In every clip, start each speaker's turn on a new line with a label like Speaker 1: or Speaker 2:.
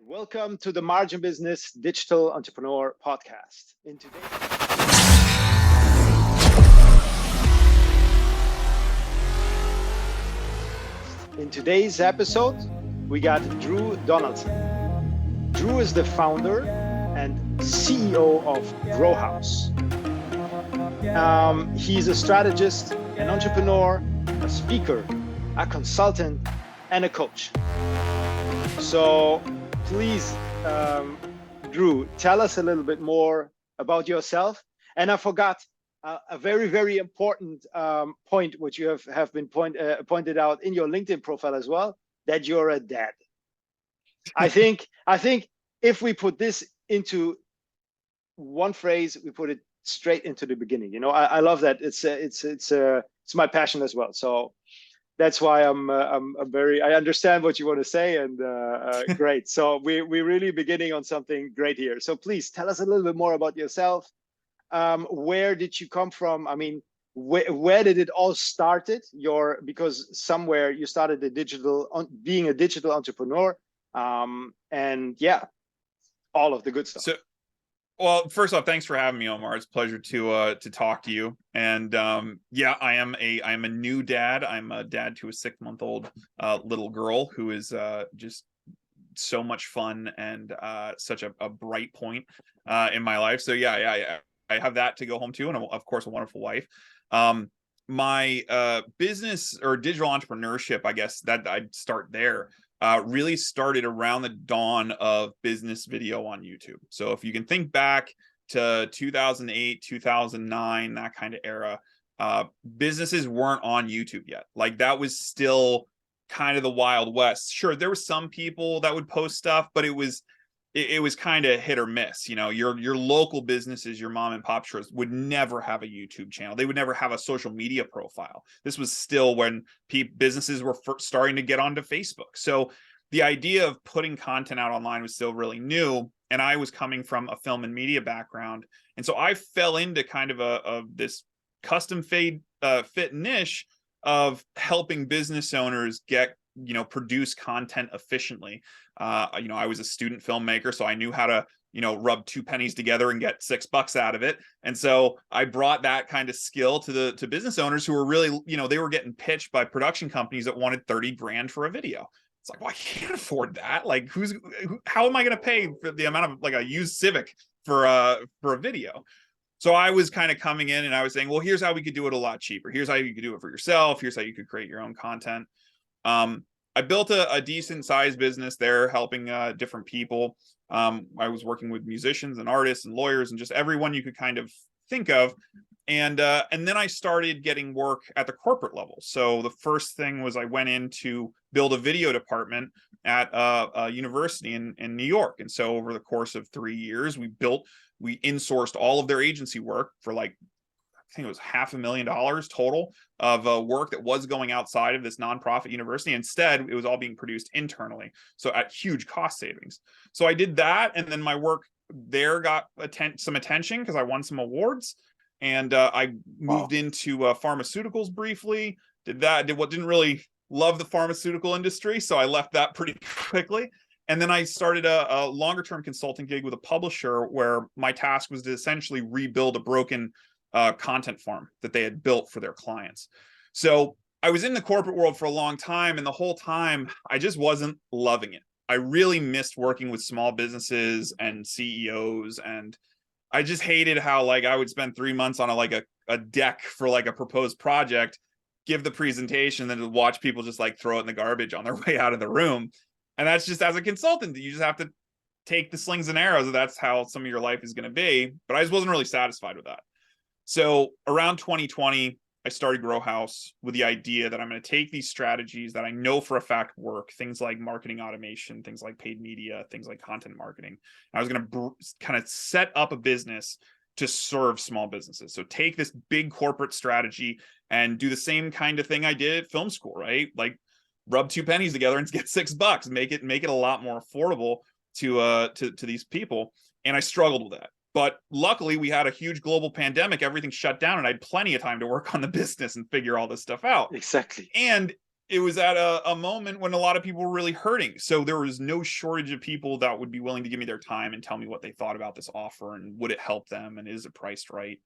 Speaker 1: Welcome to the Margin Business Digital Entrepreneur Podcast. In today's episode, we got Drew Donaldson. Drew is the founder and CEO of Grohaus. He's a strategist, an entrepreneur, a speaker, a consultant, and a coach. So please, Drew, tell us a little bit more about yourself. And I forgot a very, very important point, which you have been pointed out in your LinkedIn profile as well, that you're a dad. I think if we put this into one phrase, we put it straight into the beginning. You know, I love that. It's my passion as well. So that's why I'm very, I understand what you want to say, and great. So we're really beginning on something great here. So please tell us a little bit more about yourself. Where did you come from? I mean, where did it all started? Because somewhere you started being a digital entrepreneur, and yeah, all of the good stuff.
Speaker 2: Well, first off, thanks for having me, Omar. It's a pleasure to talk to you. And yeah, I am a new dad. I'm a dad to a 6-month-old little girl who is just so much fun and such a bright point in my life. So yeah, I have that to go home to, and of course a wonderful wife. My business or digital entrepreneurship, I guess that I'd start there. Really started around the dawn of business video on YouTube. So if you can think back to 2008, 2009, that kind of era, businesses weren't on YouTube yet. Like, that was still kind of the Wild West. Sure, there were some people that would post stuff, but it was kind of hit or miss. You know, your local businesses, your mom and pop stores would never have a YouTube channel. They would never have a social media profile. This was still when businesses were starting to get onto Facebook. So the idea of putting content out online was still really new. And I was coming from a film and media background. And so I fell into kind of this custom fit niche of helping business owners produce content efficiently. I was a student filmmaker, so I knew how to, rub 2 pennies together and get $6 out of it. And so I brought that kind of skill to business owners who were really, they were getting pitched by production companies that wanted 30 grand for a video. It's like, well, I can't afford that. Like, how am I going to pay for the amount of, like, a used Civic for a video? So I was kind of coming in and I was saying, well, here's how we could do it a lot cheaper. Here's how you could do it for yourself. Here's how you could create your own content. I built a decent sized business there, helping different people. I was working with musicians and artists and lawyers and just everyone you could kind of think of. And then I started getting work at the corporate level. So the first thing was I went in to build a video department at a university in New York. And so over the course of 3 years, we insourced all of their agency work for, like, I think it was $500,000 total of work that was going outside of this nonprofit university. Instead, it was all being produced internally, so at huge cost savings. So I did that, and then my work there got some attention because I won some awards, and I moved into pharmaceuticals briefly. Didn't really love the pharmaceutical industry, so I left that pretty quickly. And then I started a longer-term consulting gig with a publisher where my task was to essentially rebuild a broken content farm that they had built for their clients. So I was in the corporate world for a long time, and the whole time I just wasn't loving it. I really missed working with small businesses and CEOs, and I just hated how, like, I would spend 3 months on a deck for, like, a proposed project, give the presentation, then watch people just, like, throw it in the garbage on their way out of the room. And that's just, as a consultant, you just have to take the slings and arrows. That's how some of your life is going to be. But I just wasn't really satisfied with that. So around 2020, I started Grohaus with the idea that I'm going to take these strategies that I know for a fact work, things like marketing automation, things like paid media, things like content marketing. I was going to kind of set up a business to serve small businesses. So take this big corporate strategy and do the same kind of thing I did at film school, right? Like, rub 2 pennies together and get $6. Make it a lot more affordable to these people. And I struggled with that. But luckily, we had a huge global pandemic. Everything shut down, and I had plenty of time to work on the business and figure all this stuff out.
Speaker 1: Exactly.
Speaker 2: And it was at a moment when a lot of people were really hurting. So there was no shortage of people that would be willing to give me their time and tell me what they thought about this offer and would it help them and is it priced right.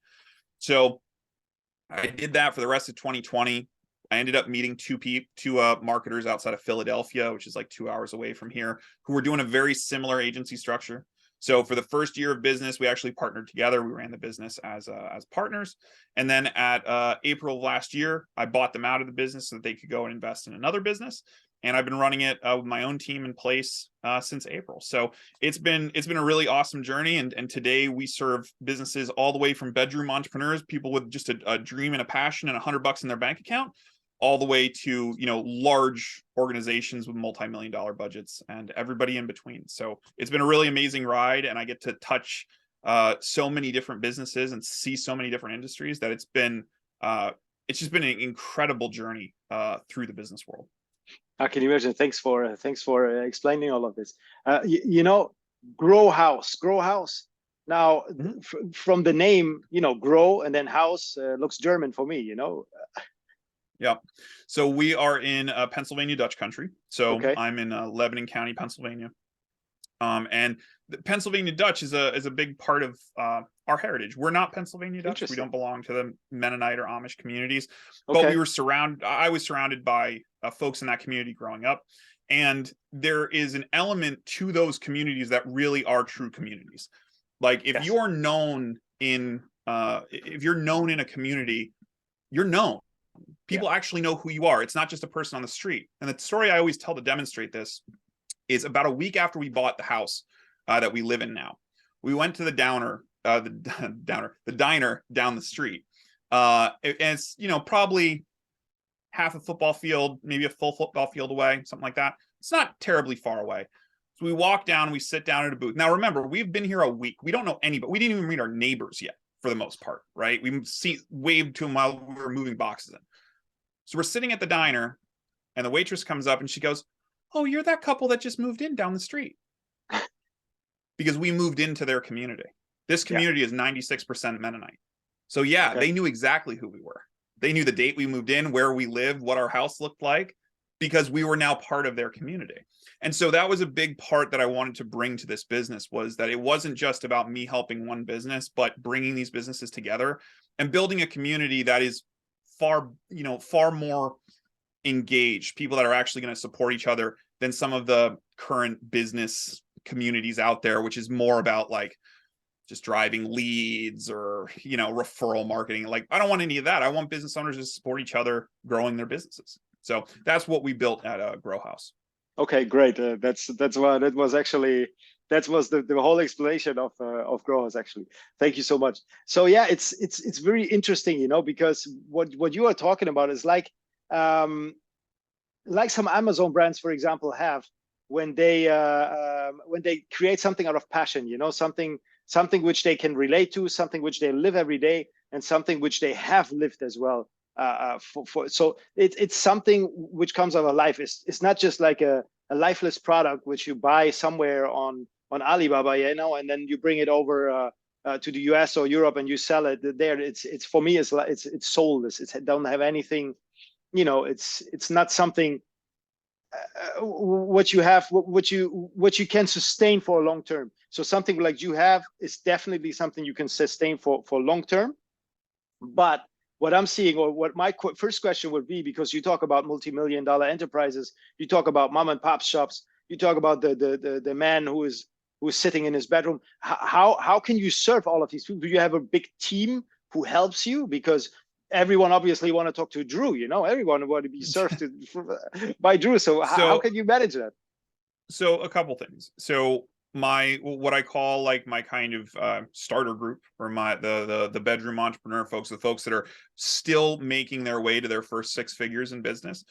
Speaker 2: So I did that for the rest of 2020. I ended up meeting two marketers outside of Philadelphia, which is like 2 hours away from here, who were doing a very similar agency structure. So for the first year of business, we actually partnered together. We ran the business as partners. And then at April of last year, I bought them out of the business so that they could go and invest in another business. And I've been running it with my own team in place since April. So it's been a really awesome journey. And today we serve businesses all the way from bedroom entrepreneurs, people with just a dream and a passion and $100 in their bank account, all the way to, you know, large organizations with multi-million-dollar budgets and everybody in between. So it's been a really amazing ride, and I get to touch so many different businesses and see so many different industries that it's just been an incredible journey through the business world.
Speaker 1: I can imagine. Thanks for explaining all of this. You know, Grohaus. Now, from the name, you know, grow and then house looks German for me. You know.
Speaker 2: Yeah. So we are in Pennsylvania Dutch country. So
Speaker 1: okay.
Speaker 2: I'm in Lebanon County, Pennsylvania. And the Pennsylvania Dutch is a big part of our heritage. We're not Pennsylvania Dutch. We don't belong to the Mennonite or Amish communities, but I was surrounded by folks in that community growing up. And there is an element to those communities that really are true communities. Like if you're known in a community, you're known. People actually know who you are. It's not just a person on the street. And the story I always tell to demonstrate this is about a week after we bought the house that we live in now, we went to the diner down the street. And it's, you know, probably half a football field, maybe a full football field away, something like that. It's not terribly far away. So we walk down, we sit down at a booth. Now, remember, we've been here a week. We don't know anybody. We didn't even meet our neighbors yet, for the most part, right? We waved to them while we were moving boxes in. So we're sitting at the diner, and the waitress comes up and she goes, "Oh, you're that couple that just moved in down the street." Because we moved into their community. This community is 96% Mennonite. So they knew exactly who we were. They knew the date we moved in, where we lived, what our house looked like, because we were now part of their community. And so that was a big part that I wanted to bring to this business, was that it wasn't just about me helping one business, but bringing these businesses together and building a community that is far more engaged, people that are actually going to support each other than some of the current business communities out there, which is more about like just driving leads or, you know, referral marketing. Like, I don't want any of that. I want business owners to support each other growing their businesses. So that's what we built at Grohaus. Okay, great. That was the whole explanation of Grohaus, actually. Thank you so much. So yeah, it's very interesting, you know, because what you are talking about is like some Amazon brands, for example, have when they create something out of passion, you know, something which they can relate to, something which they live every day, and something which they have lived as well. So it's something which comes out of life. It's not just like a lifeless product which you buy somewhere on Alibaba, you know, and then you bring it over to the US or Europe and you sell it there. It's for me, it's soulless. It don't have anything, you know. It's not something what you can sustain for a long term. So something like you have is definitely something you can sustain for long term. But what I'm seeing, or what my first question would be, because you talk about multi-million-dollar enterprises, you talk about mom and pop shops, you talk about the man who is sitting in his bedroom. How can you serve all of these people? Do you have a big team who helps you? Because everyone obviously want to talk to Drew, you know, everyone want to be served by Drew. So how can you manage that? So a couple things. So what I call like my kind of starter group, or the bedroom entrepreneur folks, the folks that are still making their way to their first 6 figures in business,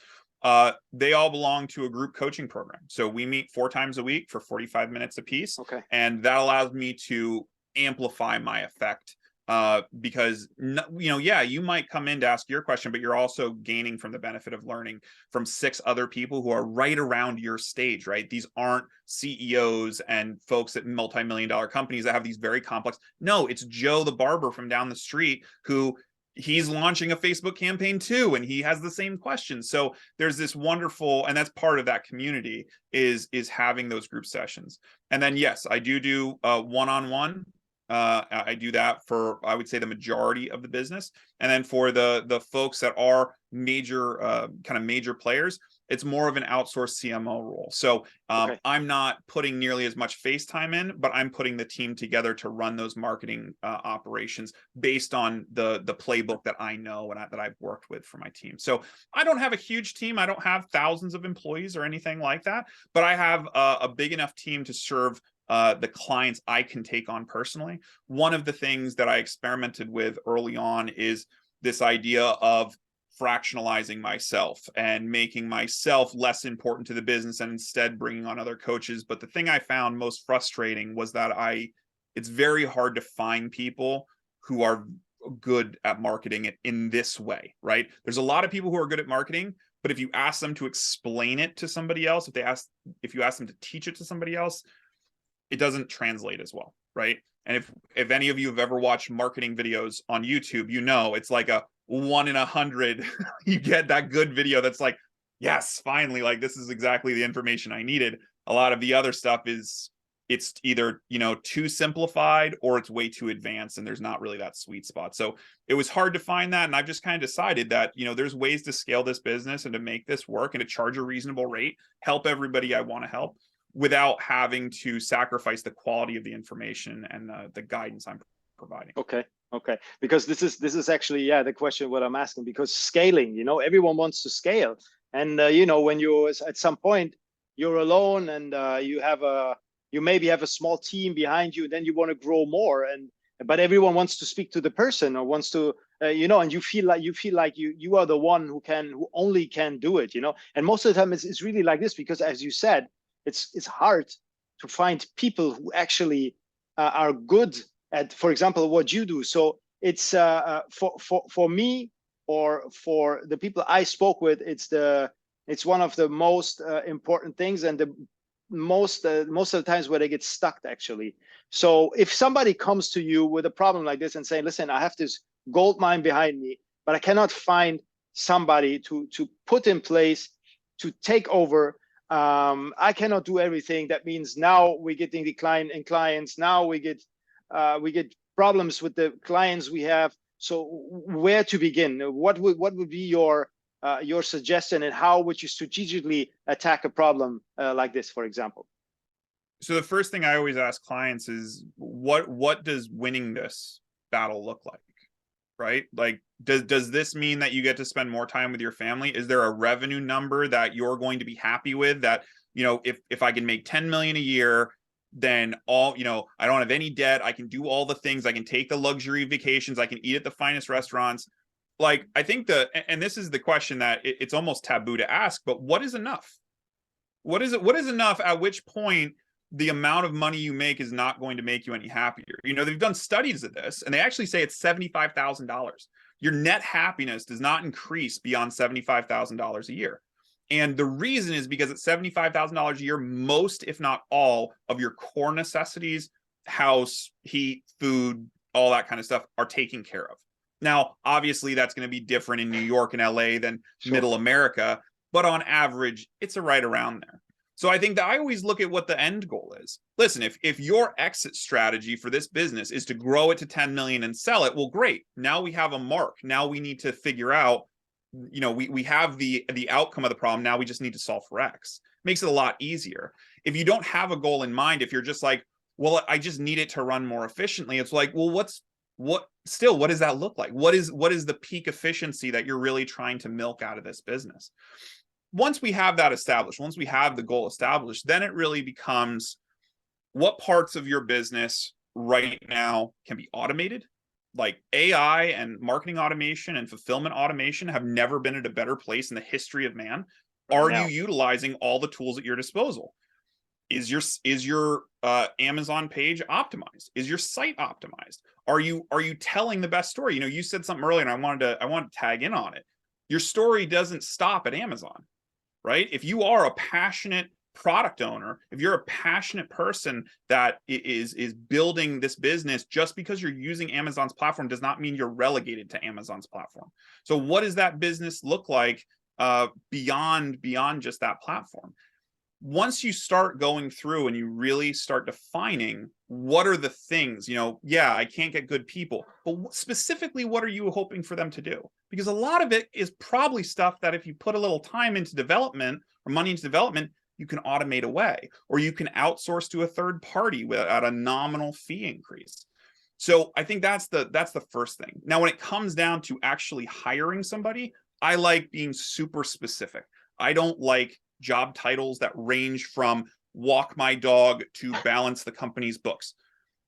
Speaker 2: they all belong to a group coaching program. So we meet 4 times a week for 45 minutes a piece. Okay. And that allows me to amplify my effect. Because, you know, you might come in to ask your question, but you're also gaining from the benefit of learning from 6 other people who are right around your stage, right? These aren't CEOs and folks at multi-million-dollar companies that have these very complex. No, it's Joe the barber from down the street who he's launching a Facebook campaign too, and he has the same questions. So there's this wonderful, and that's part of that community is having those group sessions. And then yes, I do one-on-one. I do that for, I would say, the majority of the business. And then for the folks that are major kind of major players, it's more of an outsourced CMO role. So
Speaker 1: Okay.
Speaker 2: I'm not putting nearly as much face time in, but I'm putting the team together to run those marketing operations based on the playbook that I know and that I've worked with for my team. So I don't have a huge team. I don't have thousands of employees or anything like that, but I have a big enough team to serve the clients I can take on personally. One of the things that I experimented with early on is this idea of fractionalizing myself and making myself less important to the business and instead bringing on other coaches. But the thing I found most frustrating was that it's very hard to find people who are good at marketing it in this way, right? There's a lot of people who are good at marketing, but if you ask them to explain it to somebody else, if you ask them to teach it to somebody else, it doesn't translate as well, right? And if any of you have ever watched marketing videos on YouTube, you know it's like a 1 in 100. You get that good video that's like, yes, finally, like this is exactly the information I needed. A lot of the other stuff it's either, too simplified or it's way too advanced and there's not really that sweet spot. So it was hard to find that. And I've just kind of decided that, there's ways to scale this business and to make this work and to charge a reasonable rate, help everybody I want to help, without having to sacrifice the quality of the information and the guidance I'm providing.
Speaker 1: Okay. Because this is actually, the question what I'm asking, because scaling, everyone wants to scale. And, when you're at some point, you're alone and you maybe have a small team behind you, then you want to grow more. But everyone wants to speak to the person or wants to, and you feel like you are the one who only can do it, and most of the time it's really like this, because as you said, it's hard to find people who actually are good at, for example, what you do. So it's for me or for the people I spoke with, it's one of the most important things, and the most of the times where they get stuck actually. So if somebody comes to you with a problem like this and saying, listen, I have this gold mine behind me, but I cannot find somebody to put in place to take over. I cannot do everything. That means now we're getting decline in clients. Now we get problems with the clients we have. So where to begin? What would be your suggestion, and how would you strategically attack a problem like this, for example?
Speaker 2: So the first thing I always ask clients is, what does winning this battle look like? Right? Like, does this mean that you get to spend more time with your family? Is there a revenue number that you're going to be happy with, that, if I can make 10 million a year, then I don't have any debt, I can do all the things, I can take the luxury vacations, I can eat at the finest restaurants. Like, I think and this is the question that it's almost taboo to ask, but what is enough? What is enough? At which point the amount of money you make is not going to make you any happier. They've done studies of this, and they actually say it's $75,000. Your net happiness does not increase beyond $75,000 a year. And the reason is because at $75,000 a year, most, if not all, of your core necessities, house, heat, food, all that kind of stuff, are taken care of. Now, obviously, that's going to be different in New York and LA than middle America, but on average, it's right around there. So I think that I always look at what the end goal is. Listen, if your exit strategy for this business is to grow it to 10 million and sell it, well, great. Now we have a mark. Now we need to figure out, we have the outcome of the problem. Now we just need to solve for X. Makes it a lot easier. If you don't have a goal in mind, if you're just like, well, I just need it to run more efficiently, it's like, well, what does that look like? What is the peak efficiency that you're really trying to milk out of this business? Once we have that established, once we have the goal established, then it really becomes, what parts of your business right now can be automated? Like AI and marketing automation and fulfillment automation have never been at a better place in the history of man. Are you utilizing all the tools at your disposal? Is your Amazon page optimized? Is your site optimized? Are you telling the best story? You said something earlier, and I wanted to tag in on it. Your story doesn't stop at Amazon, right? If you are a passionate product owner, if you're a passionate person that is building this business, just because you're using Amazon's platform does not mean you're relegated to Amazon's platform. So what does that business look like beyond just that platform? Once you start going through and you really start defining what are the things, yeah, I can't get good people, but specifically, what are you hoping for them to do? Because a lot of it is probably stuff that if you put a little time into development or money into development, you can automate away, or you can outsource to a third party at a nominal fee increase. So I think that's the first thing. Now, when it comes down to actually hiring somebody, I like being super specific. I don't like job titles that range from walk my dog to balance the company's books.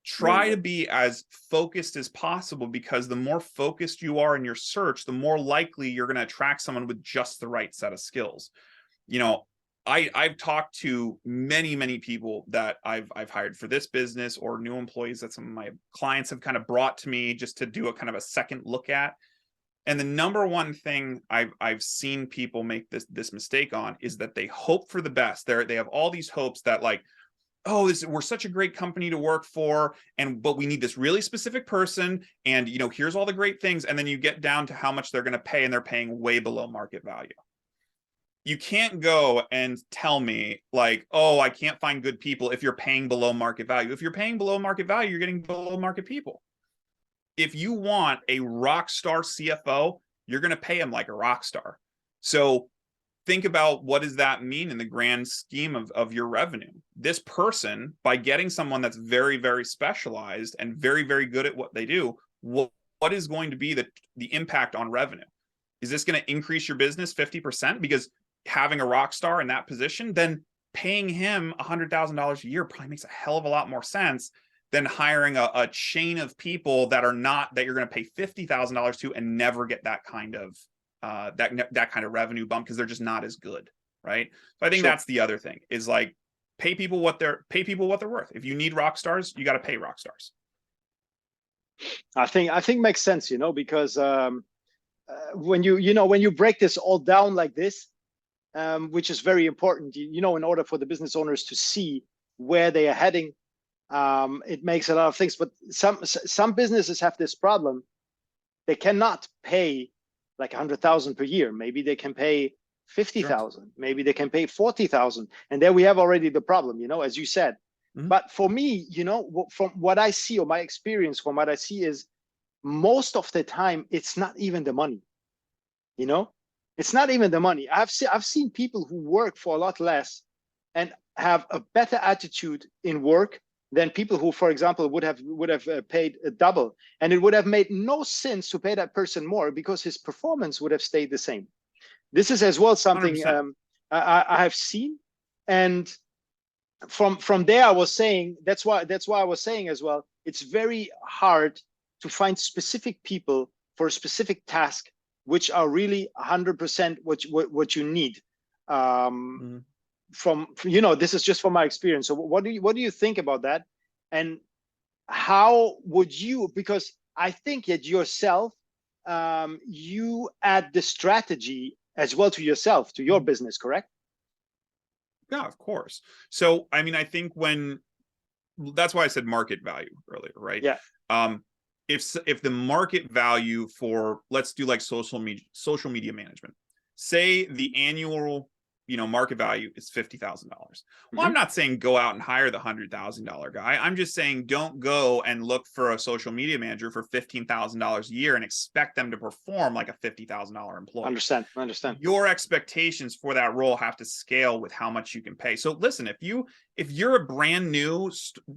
Speaker 2: Try to be as focused as possible, because the more focused you are in your search, the more likely you're going to attract someone with just the right set of skills. I've talked to many people that I've hired for this business, or new employees that some of my clients have kind of brought to me just to do a kind of a second look at. And the number one thing I've seen people make this mistake on is that they hope for the best. They have all these hopes that, like, oh, we're such a great company to work for, but we need this really specific person, and here's all the great things. And then you get down to how much they're going to pay, and they're paying way below market value. You can't go and tell me, like, oh, I can't find good people if you're paying below market value. If you're paying below market value, you're getting below market people. If you want a rock star CFO, you're going to pay him like a rock star. So think about, what does that mean in the grand scheme of your revenue? This person, by getting someone that's very, very specialized and very, very good at what they do, what is going to be the impact on revenue? Is this going to increase your business 50%? Because having a rock star in that position, then paying him $100,000 a year probably makes a hell of a lot more sense than hiring a chain of people that you're going to pay $50,000 to and never get that kind of revenue bump, because they're just not as good, right? So I think that's the other thing, is like, pay people what they're worth. If you need rock stars, you got to pay rock stars.
Speaker 1: I think makes sense, because when you break this all down like this, which is very important, in order for the business owners to see where they are heading. It makes a lot of things, but some businesses have this problem. They cannot pay like 100,000 per year. Maybe they can pay 50,000. Sure. Maybe they can pay 40,000, and there we have already the problem. As you said. Mm-hmm. But for me, from what I see, or my experience from what I see, is most of the time it's not even the money. It's not even the money. I've seen people who work for a lot less and have a better attitude in work than people who, for example, would have paid a double, and it would have made no sense to pay that person more, because his performance would have stayed the same. This is as well something I have seen, and from there I was saying that's why I was saying as well, it's very hard to find specific people for a specific task which are really 100% what you need. From this is just from my experience. So what do you think about that, and how would you, because I think that yourself, you add the strategy as well to yourself, to your business, correct?
Speaker 2: Yeah, of course. So I mean, I think that's why I said market value earlier, right?
Speaker 1: Yeah.
Speaker 2: If the market value for, let's do like social media management, say the annual market value is $50,000. Well, I'm not saying go out and hire the $100,000 guy. I'm just saying don't go and look for a social media manager for $15,000 a year and expect them to perform like a $50,000 employee. Understand. Your expectations for that role have to scale with how much you can pay. So listen, if you're a brand new,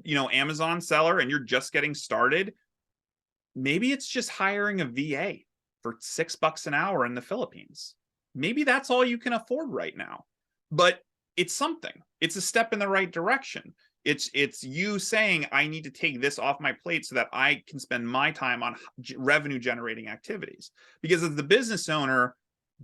Speaker 2: Amazon seller and you're just getting started, maybe it's just hiring a VA for $6 an hour in the Philippines. Maybe that's all you can afford right now, but it's something. It's a step in the right direction. It's you saying, I need to take this off my plate so that I can spend my time on revenue generating activities. Because as the business owner,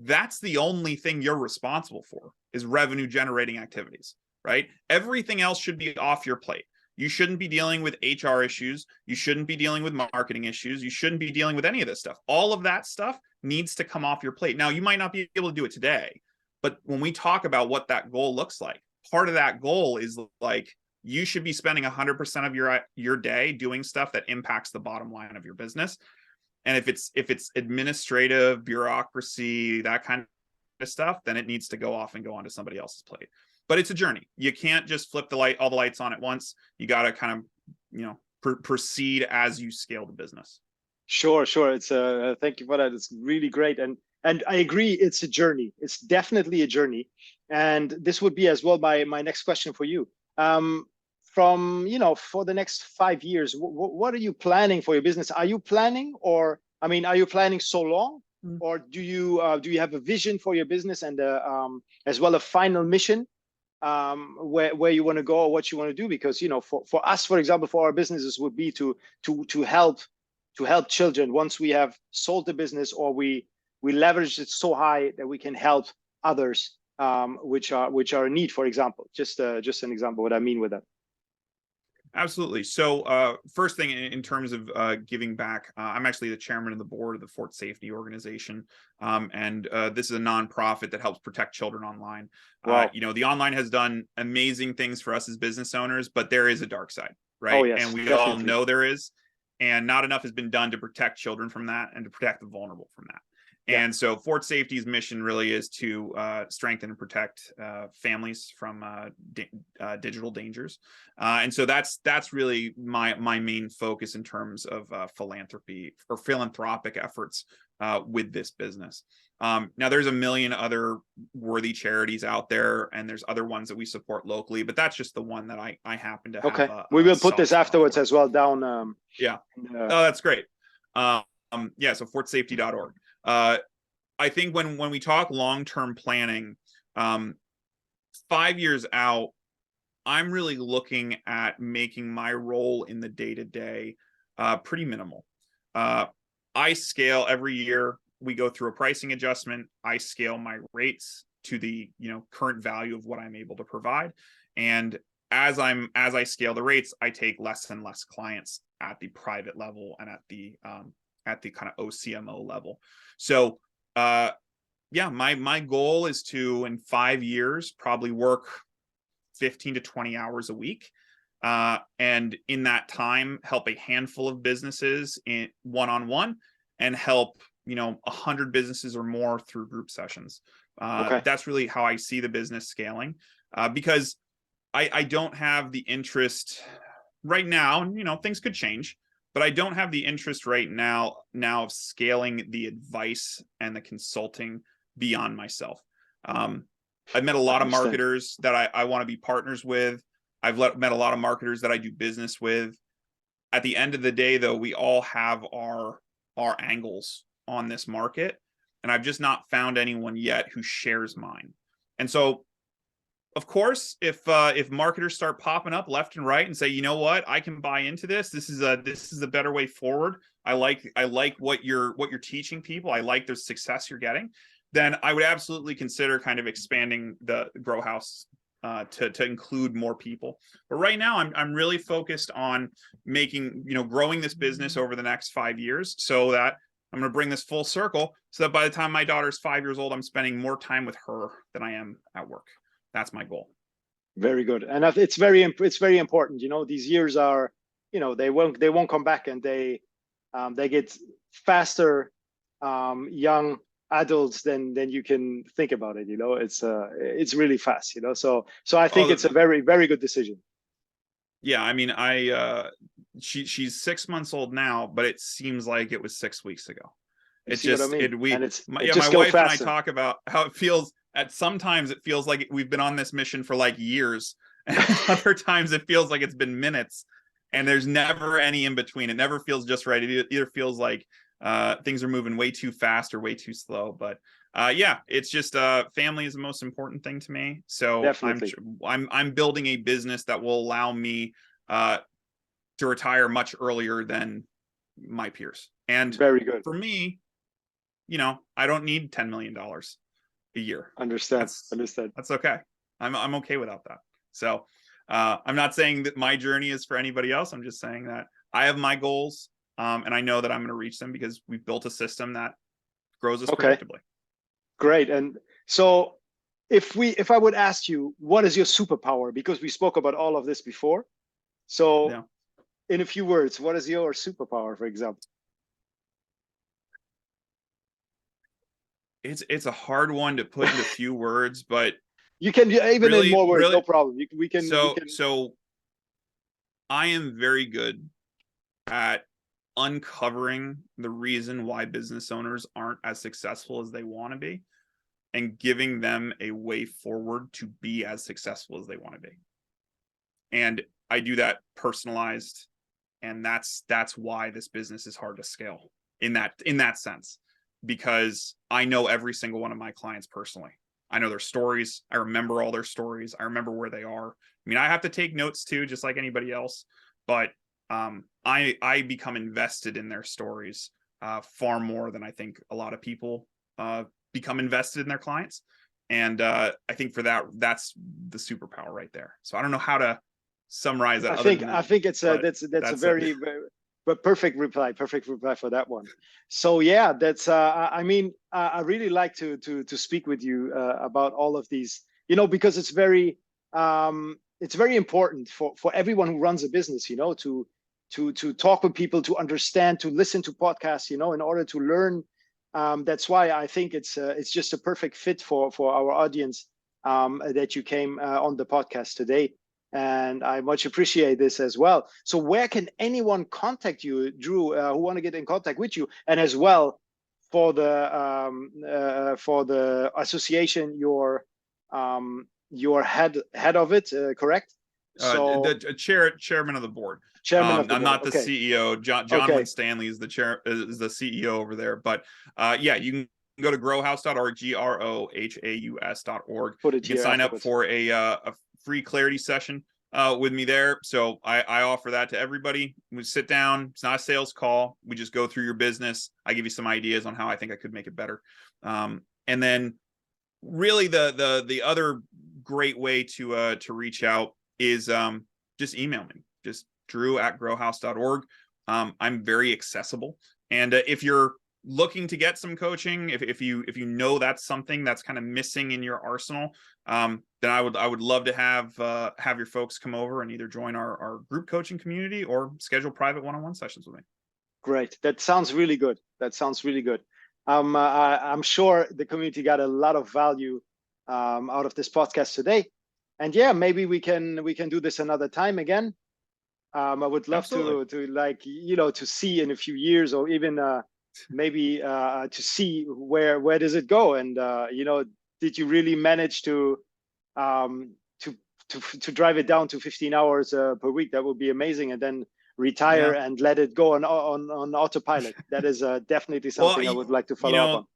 Speaker 2: that's the only thing you're responsible for, is revenue generating activities, right? Everything else should be off your plate. You shouldn't be dealing with HR issues. You shouldn't be dealing with marketing issues. You shouldn't be dealing with any of this stuff. All of that stuff needs to come off your plate. Now, you might not be able to do it today, but when we talk about what that goal looks like, part of that goal is like, you should be spending 100% of your day doing stuff that impacts the bottom line of your business. And if it's administrative, bureaucracy, that kind of stuff, then it needs to go off and go onto somebody else's plate. But it's a journey. You can't just flip all the lights on at once. You got to kind of, proceed as you scale the business.
Speaker 1: Sure. It's thank you for that. It's really great. And I agree, it's a journey. It's definitely a journey. And this would be as well my next question for you. From, for the next 5 years, what are you planning for your business? Are you planning, are you planning so long, or do you have a vision for your business and as well a final mission, where you want to go or what you want to do? Because, for us, for example, for our businesses would be to help children once we have sold the business, or we leverage it so high that we can help others, which are in need, for example. Just an example what I mean with that.
Speaker 2: Absolutely. So first thing, in terms of giving back, I'm actually the chairman of the board of the Fort Safety Organization. And this is a nonprofit that helps protect children online.
Speaker 1: Wow.
Speaker 2: The online has done amazing things for us as business owners, but there is a dark side, right?
Speaker 1: Oh, yes,
Speaker 2: and we
Speaker 1: definitely.
Speaker 2: all know there is. And not enough has been done to protect children from that and to protect the vulnerable from that.
Speaker 1: Yeah.
Speaker 2: And so Fort Safety's mission really is to strengthen and protect families from digital dangers. And so that's really my main focus in terms of philanthropy or philanthropic efforts with this business. Now, there's a million other worthy charities out there, and there's other ones that we support locally, but that's just the one that I happen to have.
Speaker 1: Okay, we will put this afterwards as well down.
Speaker 2: Yeah. Oh, that's great. So fortsafety.org. I think when we talk long-term planning, 5 years out, I'm really looking at making my role in the day-to-day pretty minimal. I scale every year. We go through a pricing adjustment. I scale my rates to the current value of what I'm able to provide. And as I scale the rates, I take less and less clients at the private level and at the kind of OCMO level. So my goal is to, in 5 years, probably work 15 to 20 hours a week. And in that time, help a handful of businesses in one-on-one, and help 100 businesses or more through group sessions.
Speaker 1: Okay.
Speaker 2: That's really how I see the business scaling, because I don't have the interest right now, and things could change, but I don't have the interest right now of scaling the advice and the consulting beyond myself. I've met a lot of marketers that I want to be partners with. I've met a lot of marketers that I do business with. At the end of the day, though, we all have our angles on this market, and I've just not found anyone yet who shares mine. And so, of course, if marketers start popping up left and right and say, you know what, I can buy into this. This is a better way forward. I like what you're teaching people. I like the success you're getting. Then I would absolutely consider kind of expanding the Grohaus to include more people. But right now, I'm really focused on growing this business over the next 5 years, so that I'm going to bring this full circle, so that by the time my daughter's 5 years old, I'm spending more time with her than I am at work. That's my goal. Very good. And
Speaker 1: it's very important. These years are, they won't come back, and they get faster, young adults than you can think about it. It's really fast. So I think it's a very, very good decision.
Speaker 2: Yeah, I mean, she's 6 months old now, but it seems like it was 6 weeks ago. It's just my wife and I talk about how it feels. Sometimes it feels like we've been on this mission for like years, and other times it feels like it's been minutes, and there's never any in between. It never feels just right. It either feels like things are moving way too fast or way too slow. But it's just family is the most important thing to me. So I'm building a business that will allow me to retire much earlier than my peers. And very good for me. I don't need $10 million a year. Understood. That's okay. I'm okay without that. So I'm not saying that my journey is for anybody else. I'm just saying that I have my goals, and I know that I'm going to reach them because we've built a system that grows us predictably.
Speaker 1: Great. And so if I would ask you, what is your superpower? Because we spoke about all of this before. So
Speaker 2: Yeah.
Speaker 1: in a few words, what is your superpower, for example?
Speaker 2: It's a hard one to put into few words, but
Speaker 1: You can even in more words, no problem. We can.
Speaker 2: So I am very good at uncovering the reason why business owners aren't as successful as they want to be and giving them a way forward to be as successful as they want to be. And I do that personalized, and that's why this business is hard to scale in that sense, because I know every single one of my clients personally. I know their stories. I remember all their stories. I remember where they are. I mean, I have to take notes too, just like anybody else, but I become invested in their stories far more than I think a lot of people become invested in their clients. And I think for that's the superpower right there. So I don't know how to summarize that.
Speaker 1: I think it's that's a very perfect reply for that one. So yeah, that's I mean, I really like to speak with you about all of these, you know, because it's very important for everyone who runs a business, you know, to talk with people, to understand, to listen to podcasts, you know, in order to learn. That's why I think it's just a perfect fit for our audience that you came on the podcast today. And I much appreciate this as well. So where can anyone contact you, Drew, who want to get in contact with you? And as well, for the association, you're head of it, correct?
Speaker 2: So the chairman of the board.
Speaker 1: Chairman of the
Speaker 2: I'm
Speaker 1: board.
Speaker 2: not the CEO. John Stanley is the CEO over there. But yeah, you can go to grohaus.org, grohaus.org. You can sign up for a free clarity session with me there. So I offer that to everybody. We sit down. It's not a sales call. We just go through your business. I give you some ideas on how I think I could make it better. And then really the other great way to reach out is just email me, just drew@grohaus.org. I'm very accessible. And if you're looking to get some coaching, if you know that's something that's kind of missing in your arsenal, then I would love to have your folks come over and either join our group coaching community or schedule private one-on-one sessions with me.
Speaker 1: Great. That sounds really good. I'm sure the community got a lot of value out of this podcast today. And yeah, maybe we can do this another time again. I would love to like, you know, to see in a few years, or even maybe to see where does it go, and you know, did you really manage to drive it down to 15 hours per week? That would be amazing. And then retire and let it go on autopilot. That is definitely something I would like to follow up on.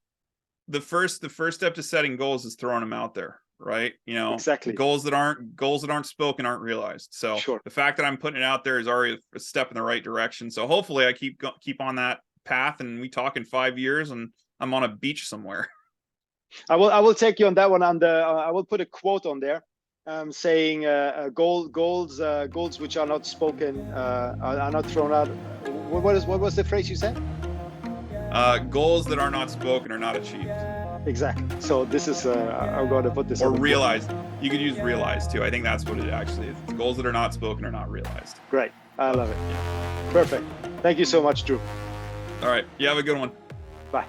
Speaker 2: The first step to setting goals is throwing them out there, right? You know,
Speaker 1: exactly.
Speaker 2: Goals that aren't spoken aren't realized. So the fact that I'm putting it out there is already a step in the right direction. So hopefully I keep on that path, and we talk in 5 years and I'm on a beach somewhere.
Speaker 1: I will take you on that one. I will put a quote on there saying goals which are not spoken are not thrown out. What was the phrase you said?
Speaker 2: Goals that are not spoken are not achieved.
Speaker 1: Exactly. So this is I'm going to put this.
Speaker 2: Or realized. You could use realized too. I think that's what it actually is. The goals that are not spoken are not realized.
Speaker 1: Great. I love it. Yeah. Perfect. Thank you so much, Drew.
Speaker 2: All right. You have a good one.
Speaker 1: Bye.